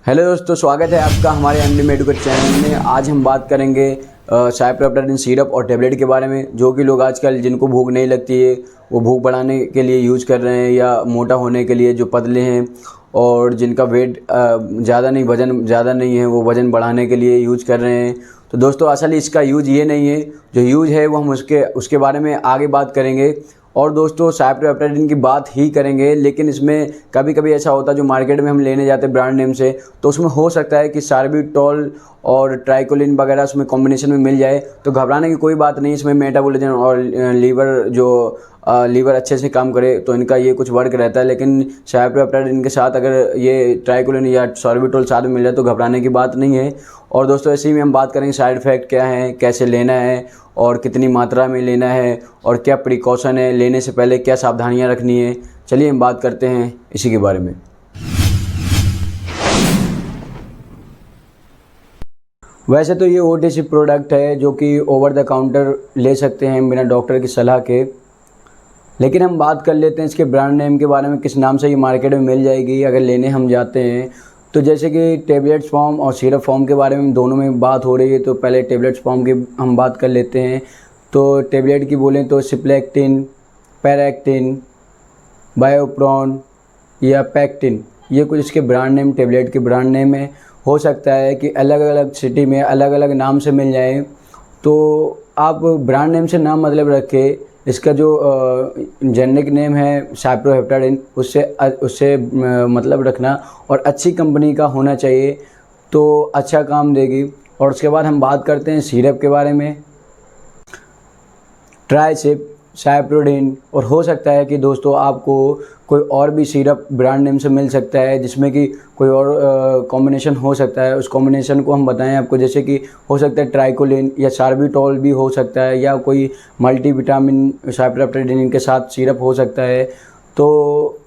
Hello दोस्तों, स्वागत है आपका हमारे एमडी मेडिकल चैनल में। आज हम बात करेंगे साइप्रोहेप्टाडिन सिरप और टेबलेट के बारे में, जो कि लोग आजकल जिनको भूख नहीं लगती है वो भूख बढ़ाने के लिए यूज़ कर रहे हैं, या मोटा होने के लिए जो पतले हैं और जिनका वेट ज़्यादा नहीं, वज़न ज़्यादा नहीं है, वो वज़न बढ़ाने के लिए यूज़ कर रहे हैं। तो दोस्तों असल इसका यूज़ ये नहीं है, जो यूज़ है वो हम उसके बारे में आगे बात करेंगे। और दोस्तों साइप्रोहेप्टाडिन की बात ही करेंगे, लेकिन इसमें कभी कभी ऐसा होता है जो मार्केट में हम लेने जाते हैं ब्रांड नेम से, तो उसमें हो सकता है कि सार्बिटोल और ट्राइकोलिन वगैरह उसमें कॉम्बिनेशन में मिल जाए। तो घबराने की कोई बात नहीं, इसमें मेटाबॉलिज्म और लीवर अच्छे से काम करे तो इनका ये कुछ वर्क रहता है। लेकिन साइप्रोहेप्टाडिन के साथ अगर ये ट्राइकोलिन या सार्बिटोल साथ में मिल जाए तो घबराने की बात नहीं है। और दोस्तों ऐसे ही में हम बात करेंगे साइड इफ़ेक्ट क्या है, कैसे लेना है और कितनी मात्रा में लेना है, और क्या प्रिकॉशन है, लेने से पहले क्या सावधानियां रखनी है। चलिए हम बात करते हैं इसी के बारे में। वैसे तो ये OTC प्रोडक्ट है जो कि ओवर द काउंटर ले सकते हैं बिना डॉक्टर की सलाह के, लेकिन हम बात कर लेते हैं इसके ब्रांड नेम के बारे में, किस नाम से ये मार्केट में मिल जाएगी अगर लेने हम जाते हैं। तो जैसे कि टेबलेट्स फॉर्म और सिरप फॉर्म के बारे में दोनों में बात हो रही है, तो पहले टेबलेट्स फॉर्म की हम बात कर लेते हैं। तो टेबलेट की बोलें तो सिप्लेक्टिन, पैरेक्टिन, बायोप्रॉन या पैक्टिन, ये कुछ इसके ब्रांड नेम, टेबलेट के ब्रांड नेम है। हो सकता है कि अलग अलग सिटी में अलग अलग नाम से मिल जाए, तो आप ब्रांड नेम से नाम मतलब रखें। इसका जो जेनेरिक नेम है साइप्रोहेप्टाडिन, उससे मतलब रखना, और अच्छी कंपनी का होना चाहिए तो अच्छा काम देगी। और उसके बाद हम बात करते हैं सिरप के बारे में। ट्राइसिप, साइप्रोडिन, और हो सकता है कि दोस्तों आपको कोई और भी सिरप ब्रांड नेम से मिल सकता है जिसमें कि कोई और कॉम्बिनेशन हो सकता है। उस कॉम्बिनेशन को हम बताएं आपको, जैसे कि हो सकता है ट्राइकोलिन या सार्बिटोल भी हो सकता है, या कोई मल्टीविटामिन साइप्रोहेप्टाडिन के साथ सिरप हो सकता है। तो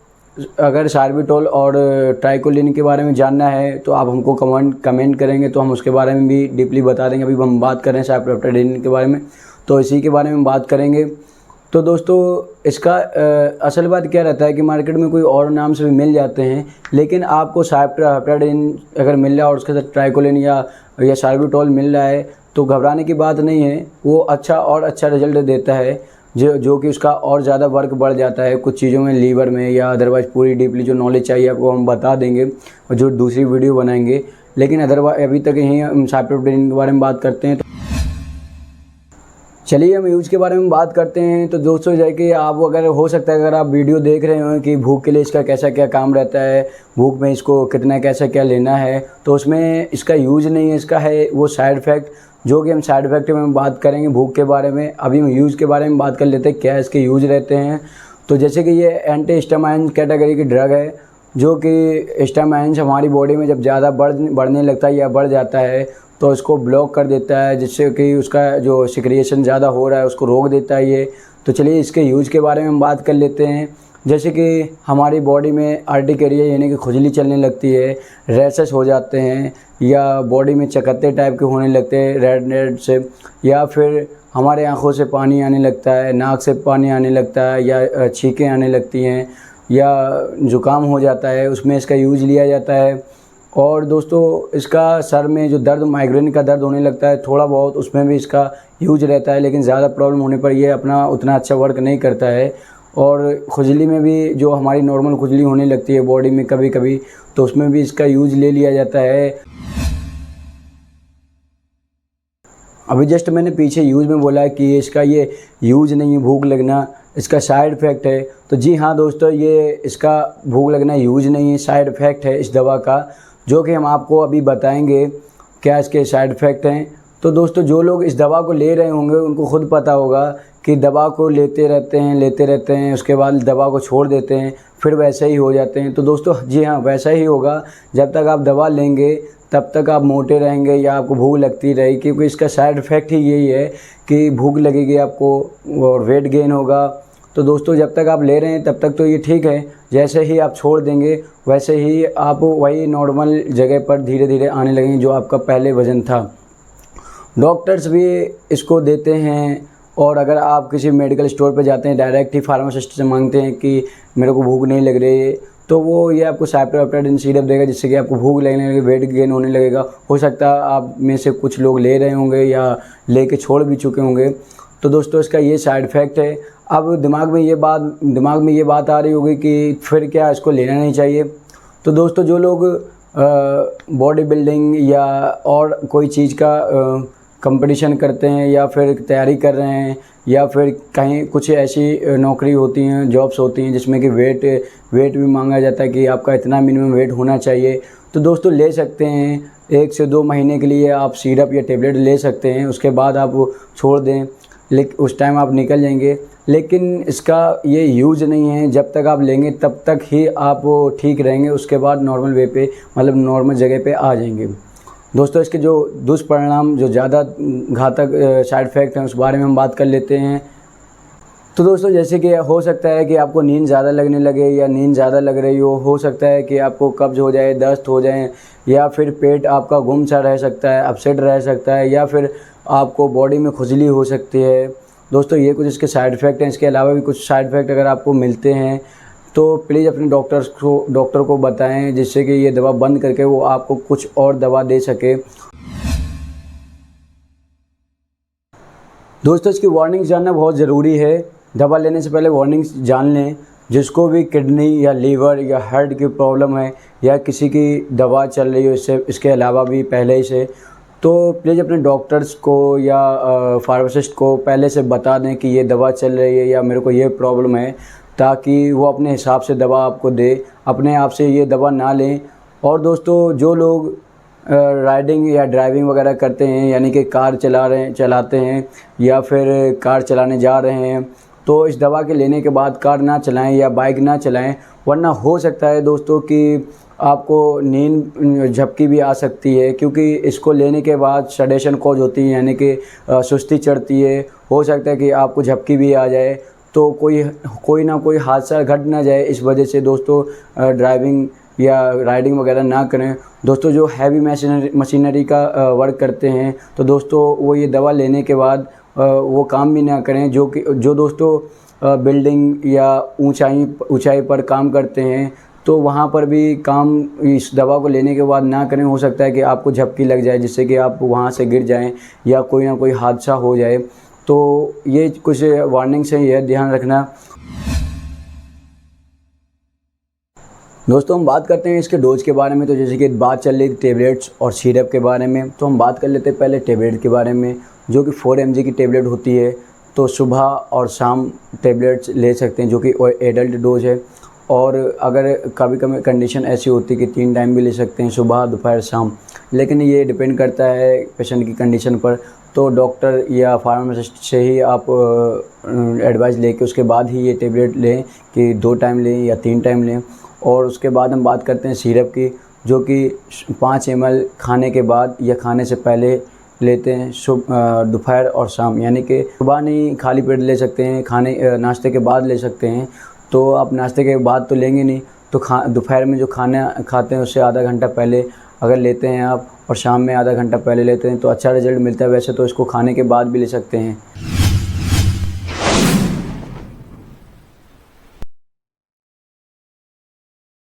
अगर सार्बिटोल और ट्राइकोलिन के बारे में जानना है तो आप हमको कमेंट करेंगे तो हम उसके बारे में भी डीपली बता देंगे। अभी हम बात कर रहे हैं साइप्रोहेप्टाडिन के बारे में, तो इसी के बारे में बात करेंगे। तो दोस्तों इसका असल बात क्या रहता है कि मार्केट में कोई और नाम से भी मिल जाते हैं, लेकिन आपको साइप्रोहेप्टाडिन अगर मिल रहा है और उसके साथ ट्राइकोलिन या सार्बिटोल मिल रहा है तो घबराने की बात नहीं है। वो अच्छा रिजल्ट देता है, जो कि उसका और ज़्यादा वर्क बढ़ जाता है कुछ चीज़ों में, लीवर में, या अदरवाइज़ पूरी डीपली जो नॉलेज चाहिए आपको हम बता देंगे और जो दूसरी वीडियो बनाएंगे। लेकिन अदरवाइज अभी तक यहीं हम साइप्रोहेप्टाडिन के बारे में बात करते हैं। तो चलिए हम यूज़ के बारे में बात करते हैं। तो दोस्तों जैसे कि आप अगर हो सकता है अगर आप वीडियो देख रहे हो कि भूख के लिए इसका कैसा क्या काम रहता है, भूख में इसको कितना कैसा क्या लेना है, तो उसमें इसका यूज़ नहीं है, इसका है वो साइड इफ़ेक्ट, जो कि हम साइड इफ़ेक्ट में बात करेंगे भूख के बारे में। अभी हम यूज़ के बारे में बात कर लेते हैं, क्या इसके यूज़ रहते हैं। तो जैसे कि ये एंटी हिस्टामाइन कैटेगरी की ड्रग है, जो कि हिस्टामाइंस हमारी बॉडी में जब ज़्यादा बढ़ने लगता है या बढ़ जाता है तो इसको ब्लॉक कर देता है, जिससे कि उसका जो सिक्रिएशन ज़्यादा हो रहा है उसको रोक देता है ये। तो चलिए इसके यूज़ के बारे में हम बात कर लेते हैं। जैसे कि हमारी बॉडी में अर्टिकेरिया यानी कि खुजली चलने लगती है, रैशेस हो जाते हैं, या बॉडी में चकत्ते टाइप के होने लगते हैं रेड से, या फिर हमारे आँखों से पानी आने लगता है, नाक से पानी आने लगता है, या छींकें आने लगती हैं, या ज़ुकाम हो जाता है, उसमें इसका यूज़ लिया जाता है। और दोस्तों इसका सर में जो दर्द, माइग्रेन का दर्द होने लगता है थोड़ा बहुत, उसमें भी इसका यूज रहता है, लेकिन ज़्यादा प्रॉब्लम होने पर ये अपना उतना अच्छा वर्क नहीं करता है। और खुजली में भी, जो हमारी नॉर्मल खुजली होने लगती है बॉडी में कभी कभी, तो उसमें भी इसका यूज ले लिया जाता है। अभी जस्ट मैंने पीछे यूज़ में बोला है कि इसका ये यूज नहीं है भूख लगना, इसका साइड इफ़ेक्ट है। तो जी हाँ दोस्तों, ये इसका भूख लगना यूज नहीं है, साइड इफ़ेक्ट है इस दवा का, जो कि हम आपको अभी बताएंगे क्या इसके साइड इफ़ेक्ट हैं। तो दोस्तों जो लोग इस दवा को ले रहे होंगे उनको खुद पता होगा कि दवा को लेते रहते हैं, उसके बाद दवा को छोड़ देते हैं, फिर वैसे ही हो जाते हैं। तो दोस्तों जी हाँ, वैसा ही होगा। जब तक आप दवा लेंगे तब तक आप मोटे रहेंगे या आपको भूख लगती रहेगी, क्योंकि इसका साइड इफ़ेक्ट ही यही है कि भूख लगेगी आपको और वेट गेन होगा। तो दोस्तों जब तक आप ले रहे हैं तब तक तो ये ठीक है, जैसे ही आप छोड़ देंगे वैसे ही आप वही नॉर्मल जगह पर धीरे धीरे आने लगेंगे जो आपका पहले वज़न था। डॉक्टर्स भी इसको देते हैं, और अगर आप किसी मेडिकल स्टोर पर जाते हैं डायरेक्ट ही फार्मासिस्ट से मांगते हैं कि मेरे को भूख नहीं लग रही है, तो वो ये आपको साइप्रोहेप्टाडिन सिरप देगा, जिससे कि आपको भूख लगने लगेगी, वेट गेन होने लगेगा। हो सकता है आप में से कुछ लोग ले रहे होंगे या लेके छोड़ भी चुके होंगे। तो दोस्तों इसका ये साइड इफ़ेक्ट है। अब दिमाग में ये बात आ रही होगी कि फिर क्या इसको लेना नहीं चाहिए। तो दोस्तों जो लोग बॉडी बिल्डिंग या और कोई चीज़ का कंपटीशन करते हैं या फिर तैयारी कर रहे हैं या फिर कहीं कुछ ऐसी नौकरी होती हैं, जॉब्स होती हैं जिसमें कि वेट भी मांगा जाता है कि आपका इतना मिनिमम वेट होना चाहिए, तो दोस्तों ले सकते हैं। 1 से 2 महीने के लिए आप सिरप या टेबलेट ले सकते हैं, उसके बाद आप छोड़ दें, लेकिन उस टाइम आप निकल जाएंगे। लेकिन इसका ये यूज़ नहीं है, जब तक आप लेंगे तब तक ही आप ठीक रहेंगे, उसके बाद नॉर्मल वे पे मतलब नॉर्मल जगह पे आ जाएंगे। दोस्तों इसके जो दुष्परिणाम, जो ज़्यादा घातक साइड इफ़ेक्ट हैं, उस बारे में हम बात कर लेते हैं। तो दोस्तों जैसे कि हो सकता है कि आपको नींद ज़्यादा लगने लगे या नींद ज़्यादा लग रही हो सकता है कि आपको कब्ज़ हो जाए, दस्त हो जाए, या फिर पेट आपका गुम सा रह सकता है, अपसेट रह सकता है, या फिर आपको बॉडी में खुजली हो सकती है। दोस्तों ये कुछ इसके साइड इफ़ेक्ट हैं। इसके अलावा भी कुछ साइड इफ़ेक्ट अगर आपको मिलते हैं तो प्लीज़ अपने डॉक्टर को बताएं, जिससे कि ये दवा बंद करके वो आपको कुछ और दवा दे सके। दोस्तों इसकी वार्निंग जानना बहुत ज़रूरी है। दवा लेने से पहले वार्निंग जान लें। जिसको भी किडनी या लीवर या हार्ट की प्रॉब्लम है या किसी की दवा चल रही हो इसके अलावा भी पहले से, तो प्लीज़ अपने डॉक्टर्स को या फार्मासिस्ट को पहले से बता दें कि ये दवा चल रही है या मेरे को ये प्रॉब्लम है, ताकि वो अपने हिसाब से दवा आपको दे, अपने आप से ये दवा ना लें। और दोस्तों जो लोग राइडिंग या ड्राइविंग वगैरह करते हैं, यानी कि कार चलाते हैं या फिर कार चलाने जा रहे हैं, तो इस दवा के लेने के बाद कार ना चलाएं या बाइक ना चलाएं, वरना हो सकता है दोस्तों कि आपको नींद झपकी भी आ सकती है, क्योंकि इसको लेने के बाद सडेशन कॉज होती है, यानी कि सुस्ती चढ़ती है। हो सकता है कि आपको झपकी भी आ जाए, तो कोई ना कोई हादसा घट ना जाए। इस वजह से दोस्तों ड्राइविंग या राइडिंग वगैरह ना करें। दोस्तों जो हैवी मशीनरी का वर्क करते हैं, तो दोस्तों वो ये दवा लेने के बाद वो काम भी ना करें। जो दोस्तों बिल्डिंग या ऊंचाई पर काम करते हैं, तो वहाँ पर भी काम इस दवा को लेने के बाद ना करें। हो सकता है कि आपको झपकी लग जाए, जिससे कि आप वहाँ से गिर जाएं या कोई ना कोई हादसा हो जाए। तो ये कुछ वार्निंग्स हैं, यह ध्यान रखना। दोस्तों हम बात करते हैं इसके डोज के बारे में। तो जैसे कि बात चल रही थी टेबलेट्स और सिरप के बारे में, तो हम बात कर लेते हैं पहले टेबलेट के बारे में, जो कि 4 mg की टेबलेट होती है। तो सुबह और शाम टेबलेट्स ले सकते हैं, जो कि एडल्ट डोज है। और अगर कभी कभी कंडीशन ऐसी होती है कि 3 टाइम भी ले सकते हैं, सुबह, दोपहर, शाम, लेकिन ये डिपेंड करता है पेशेंट की कंडीशन पर। तो डॉक्टर या फार्मासिस्ट से ही आप एडवाइस लेके उसके बाद ही ये टेबलेट लें कि 2 टाइम लें या 3 टाइम लें। और उसके बाद हम बात करते हैं सिरप की, जो कि 5 ml खाने के बाद या खाने से पहले लेते हैं, दोपहर और शाम, यानी कि सुबह नहीं, खाली पेट ले सकते हैं, नाश्ते के बाद ले सकते हैं। तो आप नाश्ते के बाद तो लेंगे नहीं, तो दोपहर में जो खाना खाते हैं उससे आधा घंटा पहले अगर लेते हैं आप, और शाम में आधा घंटा पहले लेते हैं, तो अच्छा रिजल्ट मिलता है। वैसे तो इसको खाने के बाद भी ले सकते हैं।